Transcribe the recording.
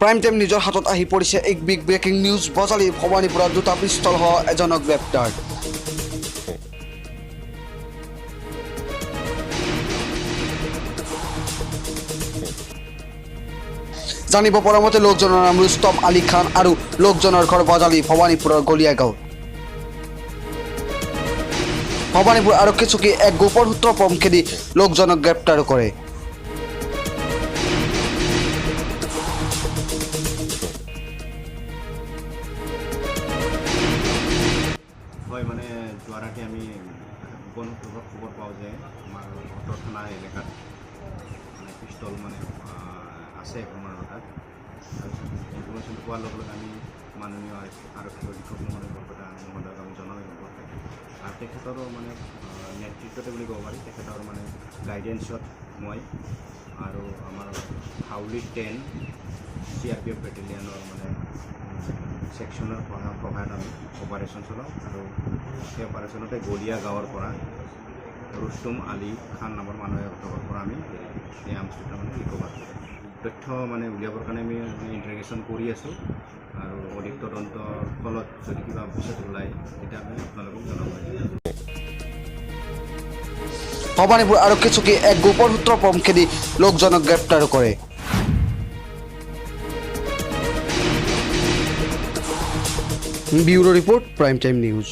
Prime time নিউজৰ হাতত আহি পৰিছে এক বিগ ব্ৰেকিং নিউজ। বজালী ভৱানীপুৰত দুটা পিষ্টলসহ এজনক গ্ৰেপ্তাৰ। জানিব পৰা মতে লোকজনৰ নাম ৰুস্তম আলী খান আৰু লোকজনৰ ঘৰ বজালী ভৱানীপুৰৰ গলিয়া গাঁও। ভৱানীপুৰ আৰক্ষী চকীয়ে এক গোপন সূত্ৰ পম খেদি লোকজনক গ্ৰেপ্তাৰ কৰে। হয়, মানে যোৱা ৰাতি আমি গোপন সূত্ৰৰ খবৰ পাওঁ যে আমাৰ সত্তৰ থানা এলেকাত মানে পিষ্টল মানে আছে আমাৰ তাত। ইনফৰমেশ্যনটো পোৱাৰ লগে লগে আমি মাননীয় আৰক্ষী অধীক্ষক মহোদয়ক আমি জনাওঁ সম্পৰ্কে, আৰু তেখেতৰো মানে নেতৃত্বতে বুলি ক'ব পাৰি। তেখেতৰ মানে গাইডেন্সত মই আৰু আমাৰ হাউলি 10 CRPF বেটেলিয়ানৰ মানে ছেকশ্যনৰ সহায়ত আমি অপাৰেশ্যন চলাওঁ, আৰু সেই অপাৰেশ্যনতে গলিয়া গাঁৱৰ পৰা ৰুস্তম আলী খান নামৰ মানুহে পৰা আমি এই আৰ্মছটো মানে ৰিকভাৰ কৰোঁ। তথ্য মানে উলিয়াবৰ কাৰণে আমি ইণ্টাৰগেশ্যন কৰি আছোঁ, আৰু অধিক তদন্তৰ ফলত যদি কিবা পিছত ওলায় তেতিয়া আমি আপোনালোকক জনাব লাগিব। ভৱানীপুৰ আৰক্ষী চকীয়ে এক গোপন সূত্ৰ পম খেদি লোকজনক গ্ৰেপ্তাৰ কৰে। Bureau report, prime time news.